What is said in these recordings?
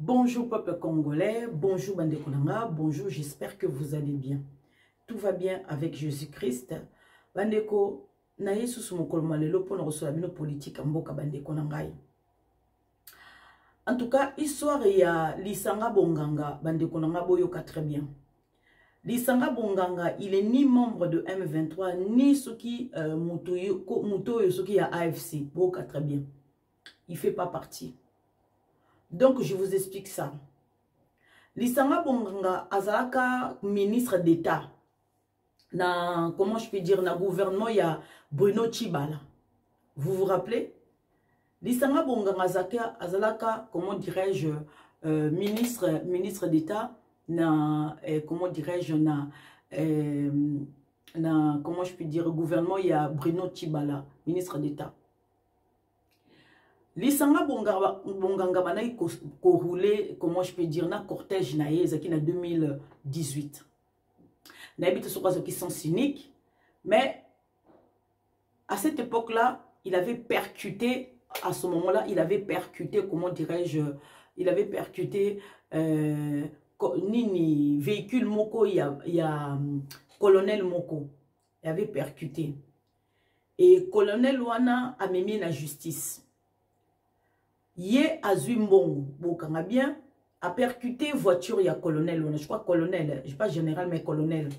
Bonjour peuple congolais, bonjour Bande Konanga, bonjour, j'espère que vous allez bien. Tout va bien avec Jésus-Christ. Bandeko, na yesu sumokolo lelo pour nous recevoir nos politiques en boka Bande Konangai. En tout cas, histoire ya Lisanga Bonganga, Bande Konanga boyoka très bien. Lisanga Bonganga, il est ni membre de M23, ni ce qui Moutoyo, ce qui a AFC, boyoka très bien. Il fait pas partie. Donc, je vous explique ça. Lisanga Bonganga, azalaka ministre d'État. Na, comment je peux dire, na gouvernement, il y a Bruno Tshibala. Vous vous rappelez? Lisanga Bonganga azalaka, comment dirais-je, ministre d'État, na, comment dirais-je, comment je peux dire, gouvernement, il y a Bruno Tshibala, ministre d'État. Lisanga Bonganga banayi roulé, comment je peux dire, na cortège naye zaki na 2018. N'habite sur quoi qui sont cyniques, mais à cette époque-là, il avait percuté, à ce moment-là, il avait percuté, comment dirais-je, il avait percuté nini véhicule Moko, il y a colonel Moko, il avait percuté. Et colonel Wana a mis la justice. Yé Azumbongo, Bokanga bien, a percuté voiture, il y a colonel, je crois colonel, je ne sais pas général, mais colonel.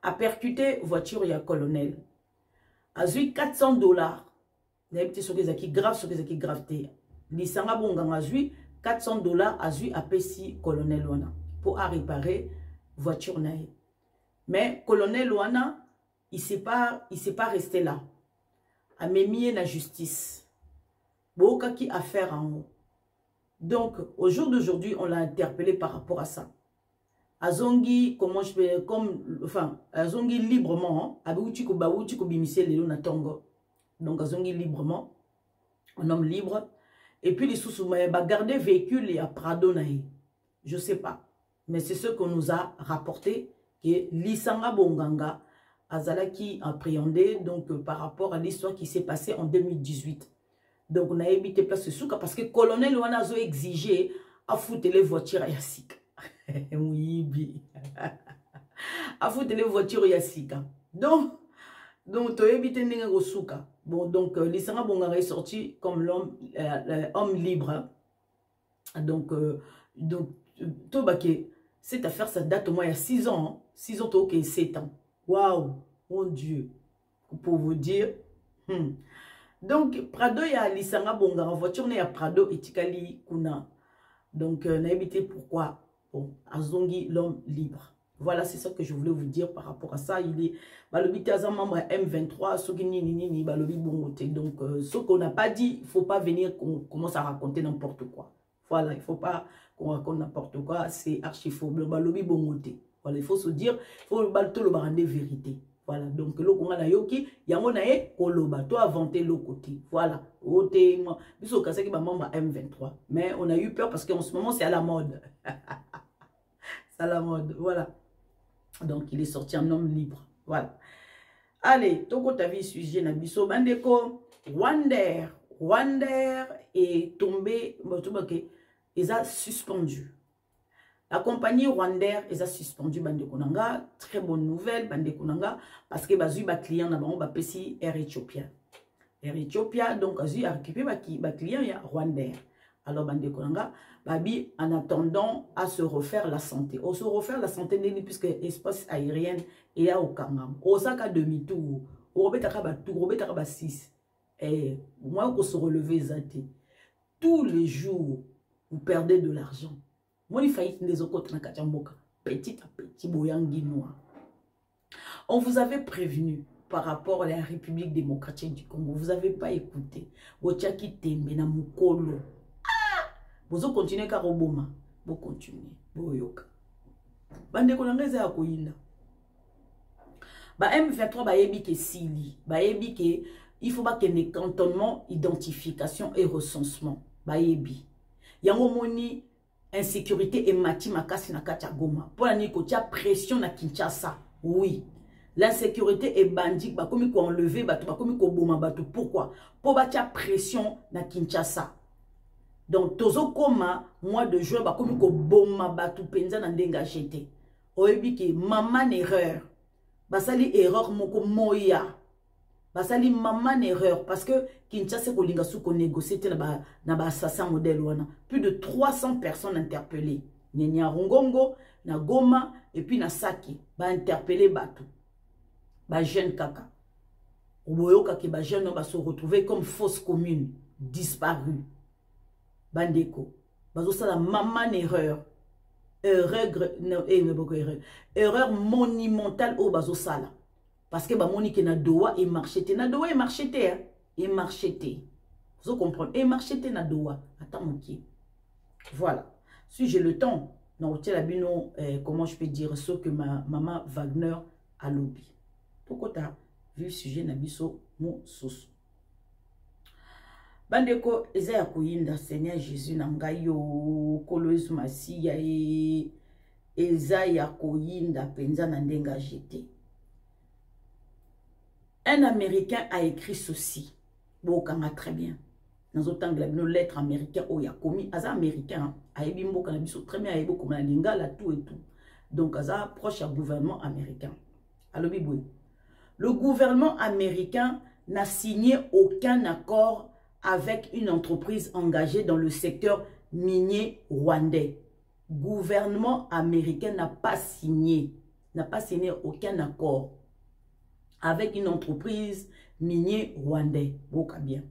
A percuté voiture, il y a colonel. Azui $400. N'habitez sur les acquis graves, sur les acquis graveté. Lisanga Bonganga Azui $400, Azui a payé colonel Wana pour réparer voiture naïe. Mais colonel Wana, il ne s'est pas resté là. A mis la justice. Boka qui a affaire en haut. Donc, au jour d'aujourd'hui, on l'a interpellé par rapport à ça. Azongi, comment je peux, comme, enfin, Azongi librement, donc Azongi librement, un homme libre, et puis les sous-soumets, garder véhicule et à Prado naï. Je sais pas. Mais c'est ce qu'on nous a rapporté, que Lisanga Bonganga, Azalaki appréhendé, donc par rapport à l'histoire qui s'est passée en 2018. Donc, on a évité place de souka parce que le colonel Wanazo exigé à foutre les voitures à Yassika. Oui, bien. À foutre les voitures à Yassika. Donc, tu as évité de souka. Bon, donc, Lisanga Bonganga est sorti comme l'homme libre. Donc, Tobake, cette affaire, ça date au moins il y a 6 ans. Hein. 6 ans, ok, 7 ans. Waouh, mon Dieu. Pour vous dire. Donc, Prado ya Lisanga Bonganga, voiture ne ya Prado et Tikali Kuna. Donc, on a évité pourquoi. Bon, Azongi, l'homme libre. Voilà, c'est ça que je voulais vous dire par rapport à ça. Il est, Balobi Taza membre M23, Sogini Nini, Balobi Bongote. Donc, ce qu'on n'a pas dit, il ne faut pas venir qu'on commence à raconter n'importe quoi. Voilà, il ne faut pas qu'on raconte n'importe quoi, c'est archi faux. Balobi Bongote. Voilà, il faut se dire, il faut tout le barandé vérité. Voilà, donc le Congo na yoki, yango na ye koloba, toi inventé le côté. Voilà, ote moi, biso kaseki ba membre M23. Mais on a eu peur parce qu'en ce moment c'est à la mode. C'est à la mode, voilà. Donc il est sorti un homme libre. Voilà. Allez, toko ta vie sujet na biso bandeko, Rwandair est tombé, ils a suspendu. La compagnie Rwandair est suspendue Bande Konanga. Très bonne nouvelle Bande Konanga parce que bazu ba client na bango ba pesi Air Ethiopia. Air Ethiopia donc azu a récupéré ba client ya Rwandair. Alors Bande Konanga babi en attendant à se refaire la santé. On se refaire la santé puisque espace aérien est à Okangam. Osaka demi-tour. Robetaka ba tour, Robetaka ba 6. Et moi qu'on se relever zati. Tous les jours vous perdez de l'argent. Petit à petit, on vous avait prévenu par rapport à la République démocratique du Congo. Vous n'avez pas écouté. Vous continuez car Obama. Vous continuez. M23 il faut pas qu'il y ait cantonnement, identification et recensement. Yango moni insécurité et mati makasi na kati ya Goma. Pour la nikotia pression na Kinshasa. Oui. L'insécurité est bandit. Bah comme ko enlever bato, bah comme ko boma bato. Pourquoi? Pour batia pression na Kinshasa. Donc, tozo koma, mois de juin, bah, comme ko boma batu penza na ndenga jete. Oyebi ki maman erreur. Basali erreur moko moya. Basali maman erreur. Parce que Kinshasa ko linga sou ko négocier na ba assassin modèle wana. Plus de 300 personnes interpellées. Nyenya Rongongo, na Goma, et puis na Saki. Ba interpellé batu. Ba jeune kaka. Oboyoka ki ba jeune ba se retrouver comme fausse commune. Disparu. Bandeko. Bazo ça la maman erreur. Erreur monumentale au bazo sala. Parce que bamoni ke na doa et marcheté. Na doa et marcheté. Hein? Et marcheté. Vous comprenez? Et marcheté na doa. Attends mon qui. Voilà. Si j'ai le temps, non, comment je peux dire ce que ma maman Wagner a lobby. Pourquoi tu as vu le sujet nabiso mon sous. Bandeko, Ezaya Koyinda, Seigneur Jésus, Nangayo, Kolois Masia, Ezaya Koyinda, Penza Nandenga GT. Un Américain a écrit ceci. Bon, kanga très bien. Dans autant que nos lettres américaines, oh, il y a commis, Aza américain, Aebimbo, Kanabiso, très bien, Aebo, comme la linga, là, tout et tout. Donc, Aza proche du gouvernement américain. Alors, Biboui. Le gouvernement américain n'a signé aucun accord avec une entreprise engagée dans le secteur minier rwandais. Le gouvernement américain n'a pas signé aucun accord avec une entreprise minier rwandais. Beaucoup bien.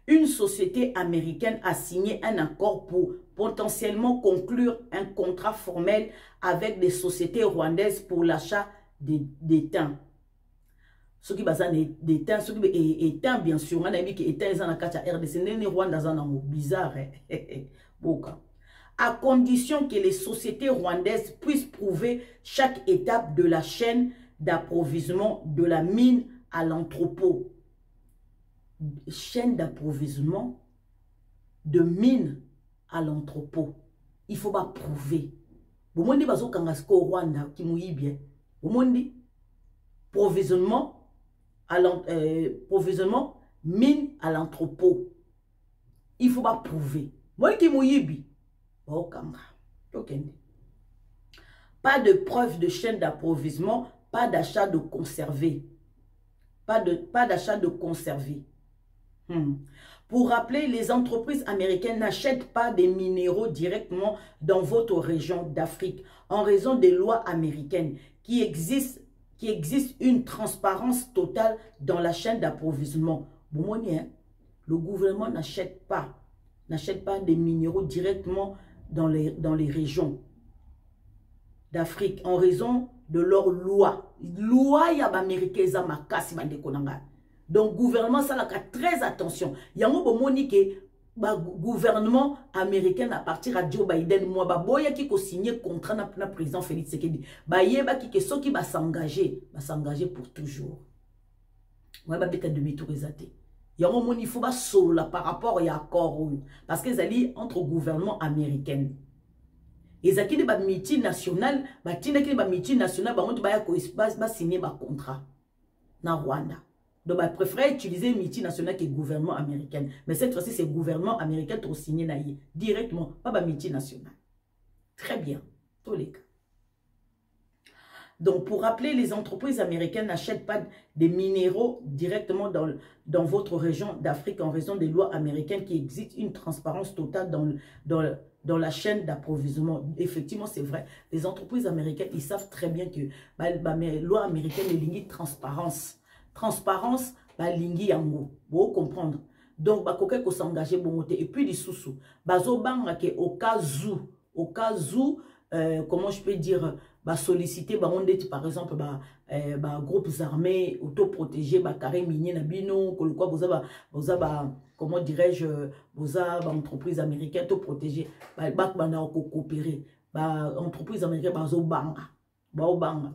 Une société américaine a signé un accord pour potentiellement conclure un contrat formel avec des sociétés rwandaises pour l'achat des thym. Ce qui est des thym, ce qui est thym, bien sûr, on a dit que les thym, ils ont la RDC, les Rwandais, ils ont bizarre. À condition que les sociétés rwandaises puissent prouver chaque étape de la chaîne d'approvisionnement de la mine à l'entrepôt. Chaîne d'approvisionnement de mine à l'entrepôt. Il faut pas prouver. Vous m'avez dit que au Rwanda qui mouille bien. Vous m'avez dit provisionnement mine à l'entrepôt. Il faut pas prouver. Moi qui mouille bien. Pas de preuve de chaîne d'approvisionnement, pas d'achat de conservé. Pas d'achat de conservé. Pour rappeler, les entreprises américaines n'achètent pas des minéraux directement dans votre région d'Afrique en raison des lois américaines qui existe une transparence totale dans la chaîne d'approvisionnement. Le gouvernement n'achète pas des minéraux directement dans les régions d'Afrique en raison de leurs lois. Loi ya ba américain za makasi bande konanga. Donc, gouvernement, ça a très attention. Il y a un moment que le gouvernement américain, à partir de Joe Biden, moi, boya qui a signé contrat na président Félix Tshisekedi. Yeba qui ceux qui va s'engager pour toujours. Moi, ba beta demi-tour exaté. Il y a un moment il faut pas solo par rapport à l'accord parce qu'ils allaient entre gouvernement américain. Et qui des multinationales, multinationales, ba signer ba contrat na Rwanda. Donc, je préfère utiliser multinational que gouvernement américain. Mais cette fois-ci, c'est gouvernement américain qui a signé directement, pas multinational. Très bien, tous les cas. Donc, pour rappeler, les entreprises américaines n'achètent pas des minéraux directement dans votre région d'Afrique en raison des lois américaines qui existe une transparence totale dans la chaîne d'approvisionnement. Effectivement, c'est vrai. Les entreprises américaines, ils savent très bien que les lois américaines, les lignes de transparence. Transparence, lingi yango, vous comprendre. Donc, koke ko s'engager bon côté et puis les sous-sous. Bazo banga ke au cas où, comment je peux dire, solliciter, par exemple, groupes armés, autoprotégés, carré minier na bino, quoi, vous avez, comment dirais-je, vous avez entreprise américaine autoprotégée, coopérer, entreprise américaine, bazo banga,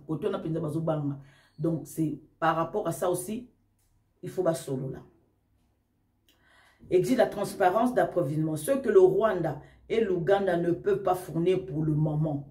côté on a pensé bazo banga. Donc, c'est par rapport à ça aussi, il faut bas solo là. Existe la transparence d'approvisionnement. Ce que le Rwanda et l'Ouganda ne peuvent pas fournir pour le moment.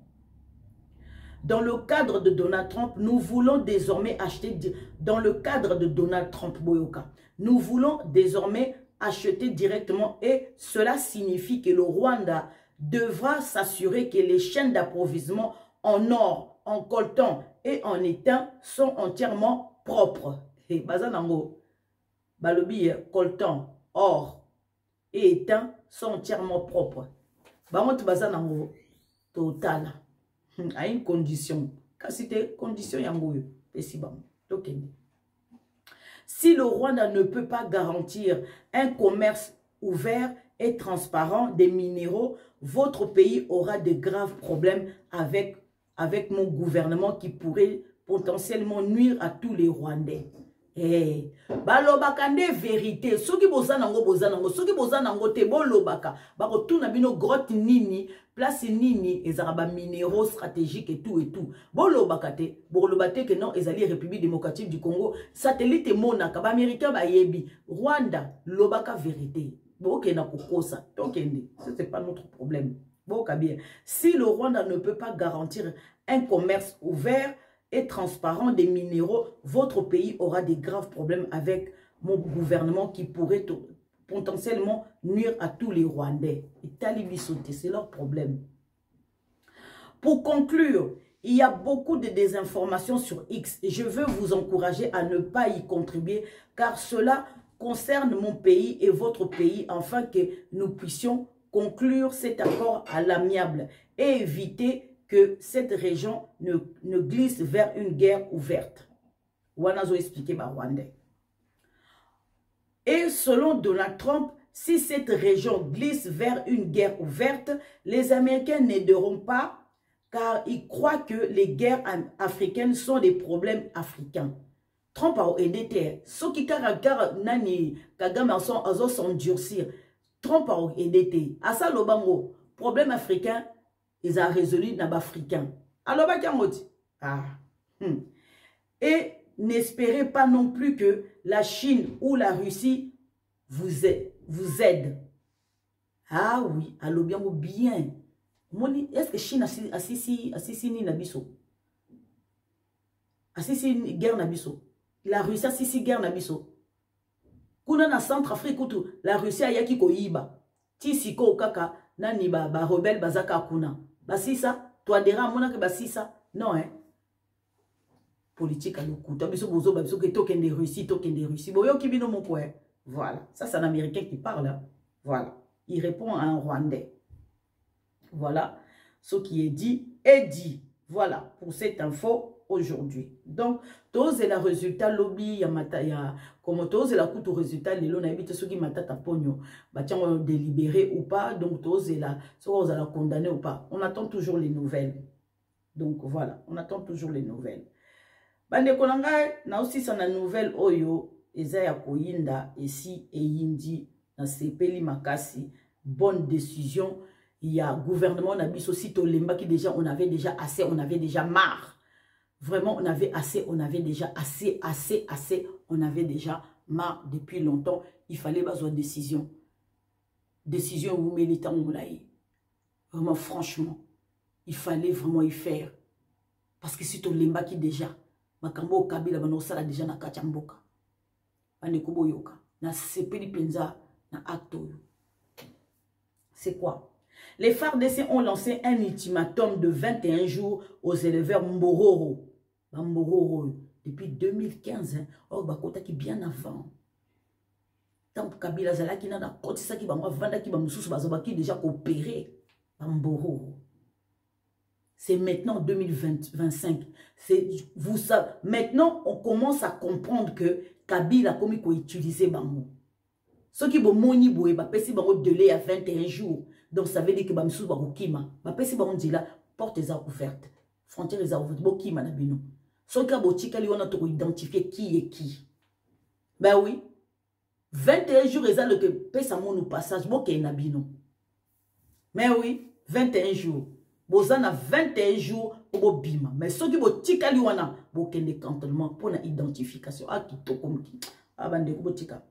Dans le cadre de Donald Trump, nous voulons désormais acheter... Dans le cadre de Donald Trump, Boyoka, nous voulons désormais acheter directement et cela signifie que le Rwanda devra s'assurer que les chaînes d'approvisionnement en or, en coltan et en étain sont entièrement propres. Et bazanango, balobi, coltan, or et étain sont entièrement propres. Bangot bazanango, total, à une condition. Car c'était condition yango, et si bon, ok. Si le Rwanda ne peut pas garantir un commerce ouvert et transparent des minéraux, votre pays aura de graves problèmes avec mon gouvernement qui pourrait potentiellement nuire à tous les Rwandais. Eh, balobakande vérité. Soki bozanango, soki bozanango te bolobaka. Bako tout na bino grotte nini, place nini, ezaraba minéraux stratégiques et tout et tout. Bolobaka te, bolobate que non, ezali République démocratique du Congo, satellite monaka, ba américain ba yebi, Rwanda, lobaka vérité. Boke na kokosa, tokende, c'est pas notre problème. Boka bien. Si le Rwanda ne peut pas garantir un commerce ouvert et transparent des minéraux, votre pays aura des graves problèmes avec mon gouvernement qui pourrait potentiellement nuire à tous les Rwandais. Et Talibi sauter, c'est leur problème. Pour conclure, il y a beaucoup de désinformations sur X et je veux vous encourager à ne pas y contribuer car cela concerne mon pays et votre pays afin que nous puissions conclure cet accord à l'amiable et éviter que cette région ne glisse vers une guerre ouverte. Wanazo expliqué par Rwandais. Et selon Donald Trump, si cette région glisse vers une guerre ouverte, les Américains n'aideront pas car ils croient que les guerres africaines sont des problèmes africains. Trump a aidé. Ceux qui nani Kagame a s'endurcir. Trump a aidé. À ça, le bango, problème africain, ils ont résolu dans l'Africain. Alors, et n'espérez pas non plus que la Chine ou la Russie vous aide. Ah oui, alors bien. Est-ce que Chine assisi ni nabiso? Assisi guerre nabiso? La Russie assisi guerre nabiso? Kuna na Centrafrique, la Russie a yaki ko yiba. Ti siko kaka nani ba rebelle bazaka kuna. Basisa, toi dira mona que basisa. Non hein. Politique à l'okuta. Biso bozo ba biso que token de Russie, Boyo kibino mon point. Voilà. Ça c'est un Américain qui parle. Hein. Voilà. Il répond à un Rwandais. Voilà. Ce qui est dit est dit. Voilà pour cette info aujourd'hui. Donc, tous les résultats lobby ya comme tous les coups résultats les lois n'habitent ceux qui matata pogno bah tiens délibéré ou pas donc tous les là soit on a condamné ou pas on attend toujours les nouvelles donc voilà on attend toujours les nouvelles bande konanga na aussi ça na nouvelle oyo ezaya koyinda ici et yindi na sepeli makasi bonne décision il y a gouvernement na biso sito lemba qui déjà on avait déjà assez on avait déjà marre. Vraiment, on avait assez, on avait déjà assez, on avait déjà marre depuis longtemps. Il fallait besoin de décision. Décision où militant ou vraiment, franchement, il fallait vraiment y faire. Parce que si tu l'emba qui déjà, makambo kabila banosala déjà na kachamboka. Banekubo yoka. Na sepeli penza na acto. C'est quoi? Les FARDC ont lancé un ultimatum de 21 jours aux éleveurs Mbororo. Mbororo, depuis 2015. Hein. Oh, bakota qui bien avant. Tant que Kabila Zalaki n'a pas côté ça qui va vendre qui va nous qui déjà coopéré. Mbororo. C'est maintenant 2025. Vous savez, maintenant on commence à comprendre que Kabila comme il faut utiliser Bango. Ceux qui vont moni boé, bah pesi bango délai à 21 jours. Donc ça veut dire que bamsou ba kima. Bah pesi bango dit là portes ouvertes. Frontières ouvertes. Bo kima na bino. Ceux qui ont tika li on a to identifier qui est qui. Ben oui. 21 jours ils ont le que pesa mon passage bo ke na bino. Mais oui, 21 jours. Bozana 21 jours pour bima. Mais ceux qui ont tika li wana bo kende cantonnement pour la identification. Ah qui to comme qui. Ah bande ko tika.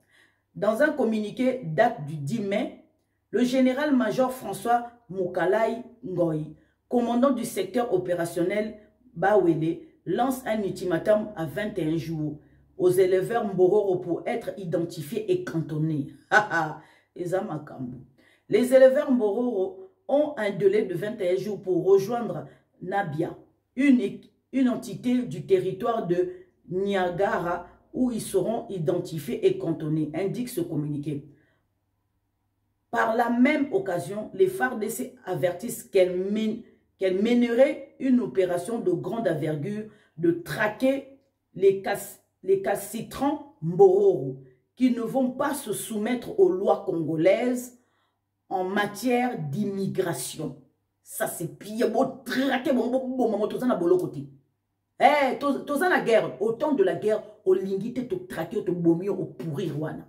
Dans un communiqué date du 10 mai, le général-major François Moukalaï Ngoï, commandant du secteur opérationnel Bawele, lance un ultimatum à 21 jours aux éleveurs Mbororo pour être identifiés et cantonnés. Les éleveurs Mbororo ont un délai de 21 jours pour rejoindre Nabia, une entité du territoire de Niagara où ils seront identifiés et cantonnés, indique ce communiqué. Par la même occasion, les FARDC avertissent qu'elles mèneraient une opération de grande envergure de traquer les calcitrants Mbororo qui ne vont pas se soumettre aux lois congolaises en matière d'immigration. Ça c'est pire. Bon, traquer bon, tout ça na bolo côté. Eh, tout ça la guerre, au temps de la guerre, au lingite te traquer, au bomio, au pourrir wana.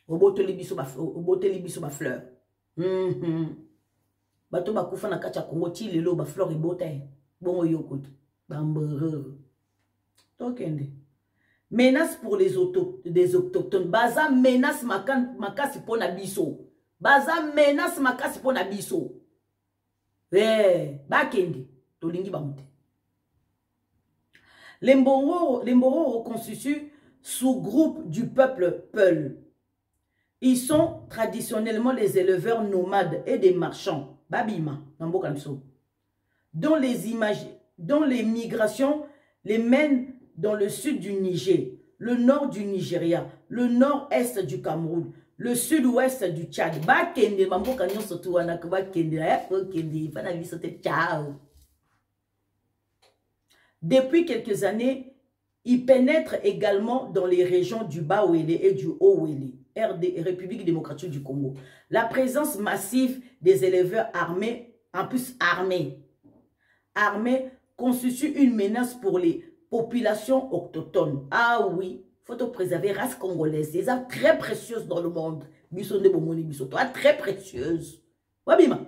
Au bote libiso ba fleur. Bato ba kufa na kacha Congo ti lelo ba fleur ibote. Bon yokot. Bambreur. Tokende. Menace pour des autochtones. Baza menace makasi pona biso. Baza menace makasi pona biso. Eh, bakende. Tolingi bamute. Les Mbororo constituent sous-groupe du peuple Peul. Ils sont traditionnellement les éleveurs nomades et des marchands, Babima, dont les migrations les mènent dans le sud du Niger, le nord du Nigeria, le nord-est du Cameroun, le sud-ouest du Tchad. Depuis quelques années, ils pénètrent également dans les régions du Bas-Ouélé et du Haut-Ouélé, République démocratique du Congo. La présence massive des éleveurs armés, en plus armés, constitue une menace pour les populations autochtones. Ah oui, il faut préserver la race congolaise. C'est très précieuse dans le monde. Très précieuse. Wabima.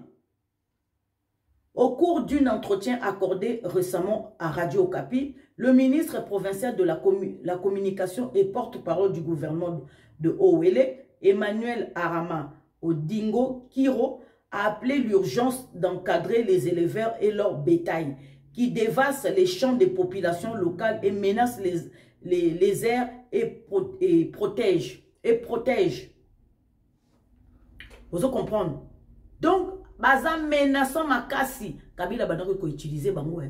Au cours d'un entretien accordé récemment à Radio Okapi, le ministre provincial de la communication et porte-parole du gouvernement de Haut-Ouélé, Emmanuel Arama Odingo Kiro, a appelé l'urgence d'encadrer les éleveurs et leur bétail qui dévassent les champs des populations locales et menacent les airs et protègent. Vous comprenez? Donc, baza menaçant makasi Kabila banako ko utiliser bango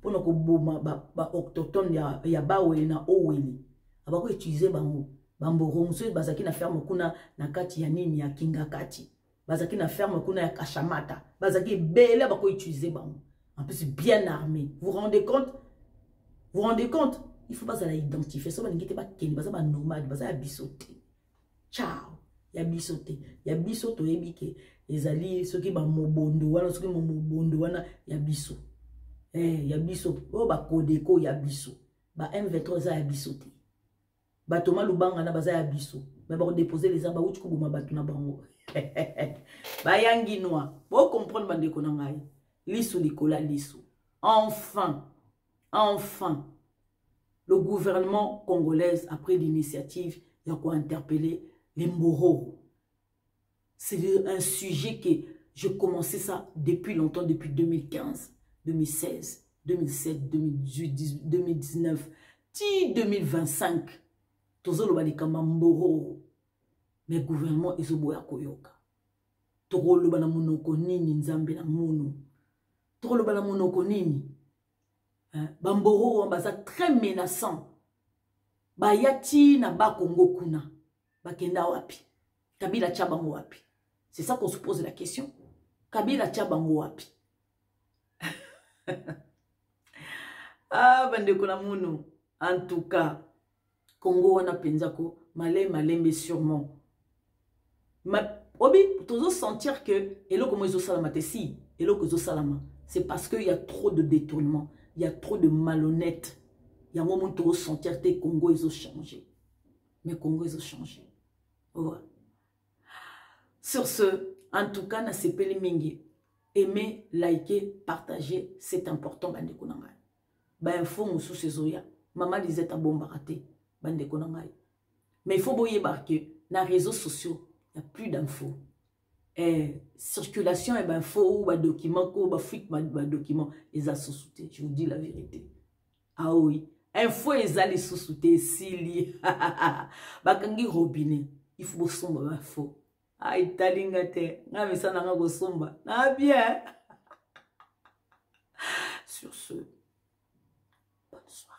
pour na ko boma ba autochtone ya Bawele na Owele abako utiliser bango bamboro muso bazaki na ferme kuna na kati ya nini ya Kingakati bazaki na ferme kuna ya Kashamata bazaki bele abako utiliser bango en plus bien armé. Vous rendez compte il faut pas identifier ça baningite ba keni baza ba nomade baza ya bisote ciao ya bisoto ebike ezali soki ba mobondo wana soki mobondo wana ya biso ya biso o ba kodeko ya biso ba M23 za ya biso te ba Thomas Lubanga na baza ya biso mais ba déposer les armes ba uti ko boma batu na bango ba yangi noa bo comprendre bande ko na ngai liso likola liso enfin le gouvernement congolais a pris l'initiative de quoi interpeller les Mbororo. C'est un sujet que je commençais ça depuis longtemps, depuis 2015, 2016, 2017, 2018, 2019, 2025. Tozo loba likamba Mbororo. Mais gouvernement ezoboya koyoka. Toko loba na monoko nini nzambe na mono. Toko loba na monoko nini. Bambororo baza très menaçant. Bayati na ba Congo kuna. Bakenda wapi. Kabila Tchabango wapi. C'est ça qu'on se pose la question. Kabila Tchabango wapi. Ah, bande konamuno. En tout cas, Congo wana penzako malembe sûrement. Obi, tozo sentir que eloko mozo salama te si, eloko zo salama, c'est parce qu'il y a trop de détournement, il y a trop de malhonnêtes. Il y a un moment où sentir que Congo ils ont changé. Mais Congo ils ont changé. Ouais. Sur ce, en tout cas, na sepeli mingi. Aimez, liker, partager, c'est important. Bande konanga. Ba info musu sezoya. Maman disait à bon baraté. Bande konanga. Mais il faut boyer barquer. Dans les réseaux sociaux, il n'y a plus d'infos. Circulation et ben faux ou document ou fuite document les a sous-soutés. Je vous dis la vérité. Ah oui, info ezali sous-souté sili bakangi robinet il faut bosomba bafo ay talinga te nga mesana nga bosomba na bien sur ce bonne soirée.